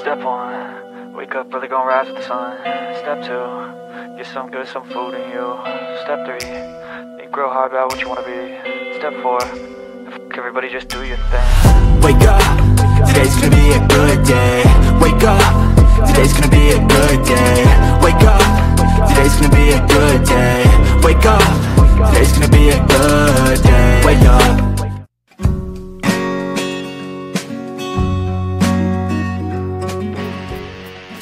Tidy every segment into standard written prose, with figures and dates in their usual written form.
Step one, wake up early, gonna rise with the sun. Step two, get some good, some food in you. Step three, think real hard about what you wanna be. Step four, everybody just do your thing. Wake up, today's gonna be a good day. Wake up, today's gonna be a good day. Wake up, today's gonna be a good day. Wake up, today's gonna be a good day. Wake up.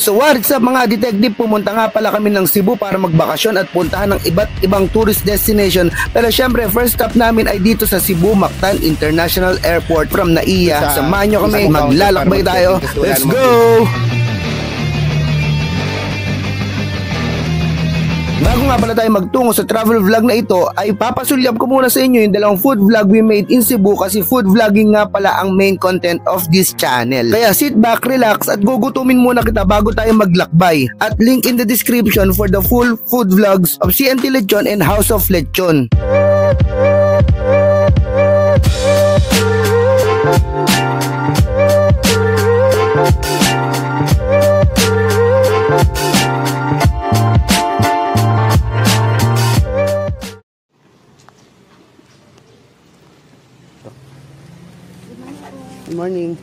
So what's up mga detective, pumunta nga pala kami ng Cebu para magbakasyon at puntahan ng iba't ibang tourist destination. Pero syempre first stop namin ay dito sa Cebu Mactan International Airport from NAIA. Samahan nyo kami, maglalakbay tayo. Let's go! Bago nga pala tayo magtungo sa travel vlog na ito, ay papasulyap ko muna sa inyo yung dalawang food vlog we made in Cebu kasi food vlogging nga pala ang main content of this channel. Kaya sit back, relax at gugutumin muna kita bago tayo maglakbay. At link in the description for the full food vlogs of CNT Lechon and House of Lechon. Good morning.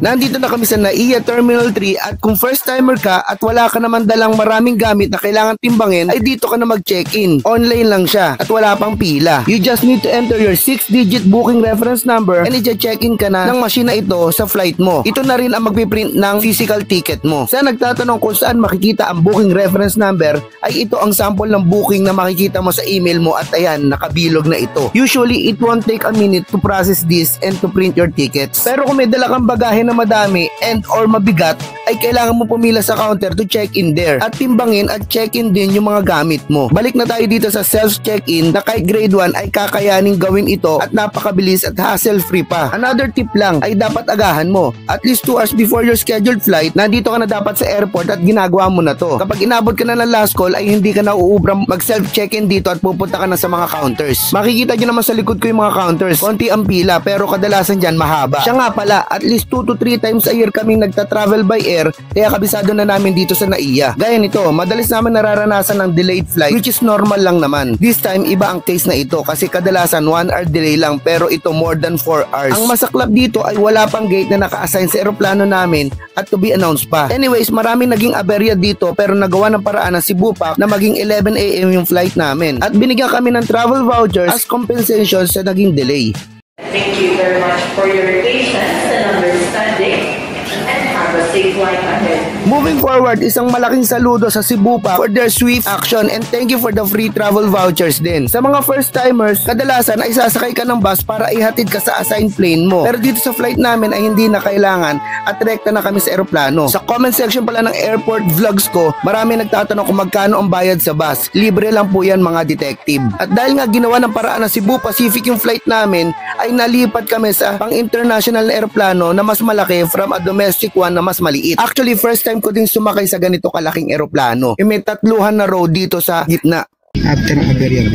Nandito na kami sa NAIA Terminal 3 at kung first timer ka at wala ka naman dalang maraming gamit na kailangan timbangin ay dito ka na mag-check-in. Online lang siya at wala pang pila. You just need to enter your 6-digit booking reference number and i-check-in ka na ng machine na ito sa flight mo. Ito na rin ang magpiprint ng physical ticket mo. Sa nagtatanong kung saan makikita ang booking reference number ay ito ang sample ng booking na makikita mo sa email mo at ayan, nakabilog na ito. Usually, it won't take a minute to process this and to print your tickets. Pero kung may dala kang bagahe na madami and or mabigat ay kailangan mo pumila sa counter to check in there at timbangin at check in din yung mga gamit mo. Balik na tayo dito sa self check-in na kahit grade 1 ay kakayaning gawin ito at napakabilis at hassle free pa. Another tip lang ay dapat agahan mo. At least 2 hours before your scheduled flight, nandito ka na dapat sa airport at ginagawa mo na to. Kapag inabot ka na ng last call ay hindi ka na uuubra mag self check-in dito at pupunta ka na sa mga counters. Makikita nyo naman sa likod ko yung mga counters. Konti ang pila pero kadalasan dyan mahaba. Siya nga pala, at least 2 to 3 times a year kaming nagta-travel by air kaya kabisado na namin dito sa NAIA. Gaya nito, madalas naman nararanasan ng delayed flight which is normal lang naman. This time, iba ang case na ito kasi kadalasan 1 hour delay lang pero ito more than 4 hours. Ang masaklap dito ay wala pang gate na naka-assign sa eroplano namin at to be announced pa. Anyways, maraming naging aberya dito pero nagawa ng paraan ng Cebu Pac na maging 11 AM yung flight namin at binigyan kami ng travel vouchers as compensation sa naging delay. Thank you very much for your patience and understanding, and have a safe flight ahead. Moving forward, isang malaking saludo sa Cebu Pac for their swift action and thank you for the free travel vouchers din. Sa mga first timers, kadalasan ay sasakay ka ng bus para ihatid ka sa assigned plane mo. Pero dito sa flight namin ay hindi na kailangan at direkta na kami sa eroplano. Sa comment section pala ng airport vlogs ko, marami nagtatanong kung magkano ang bayad sa bus. Libre lang po yan mga detective. At dahil nga ginawa ng paraan ng Cebu Pacific yung flight namin, ay nalipat kami sa pang-international na eroplano na mas malaki from a domestic one na mas maliit. Actually, first time ko din sumakay sa ganito kalaking eroplano. May tatluhan na row dito sa gitna. After ng aberya,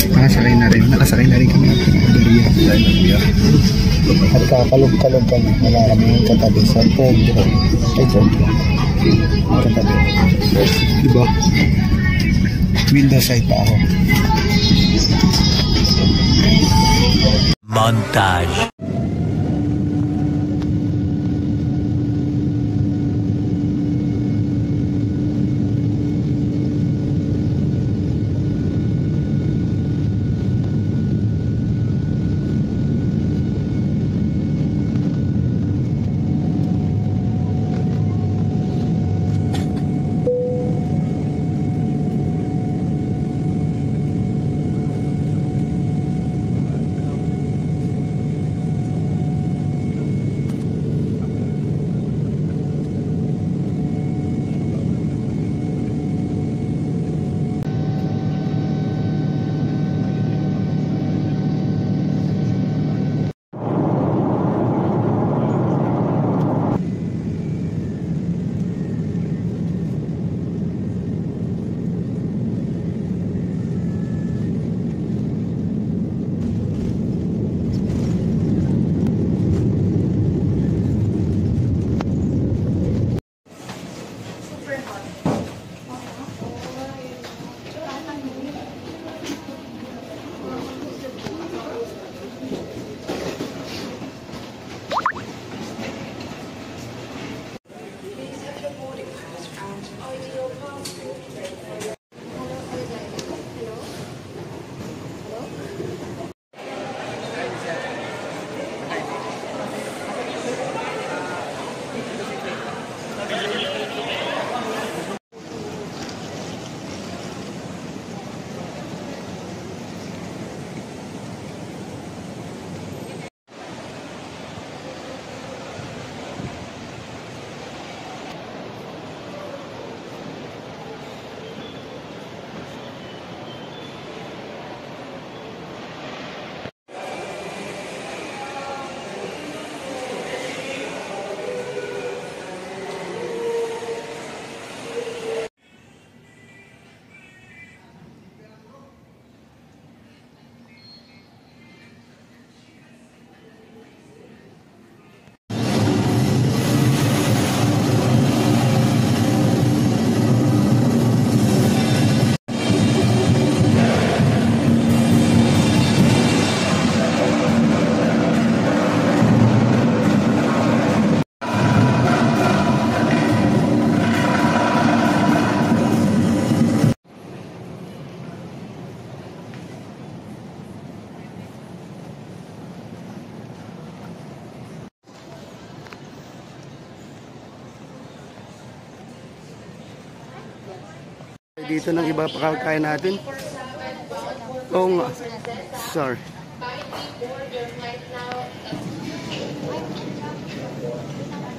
nakasakay na rin kami after ng aberya. At kakalog-kalog kami, wala kami yung katabi sa third row. Katabi. Diba? Window side pa ako. Montage. dito ng iba pakakain natin. Oo nga. Sorry.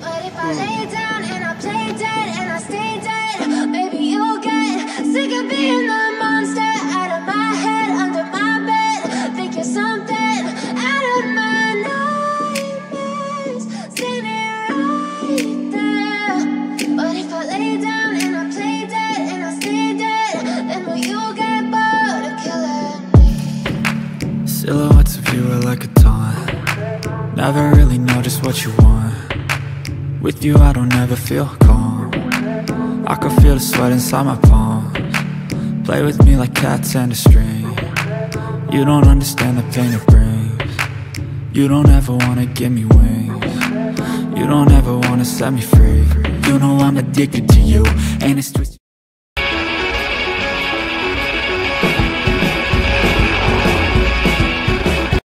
But if I lay down and I play dead and I stay dead, maybe you'll get sick of being the monster out of my head, under my bed. Think you're something out of my nightmares, standing right there. But if I lay down and I play dead and I stay dead, then will you get bored of killing me? Silhouettes of you are like a taunt. Never really know just what you want. With you I don't ever feel calm. I can feel the sweat inside my palms. Play with me like cats and a string. You don't understand the pain it brings. You don't ever wanna give me wings. You don't ever wanna set me free. You know I'm addicted to you, and it's twisted.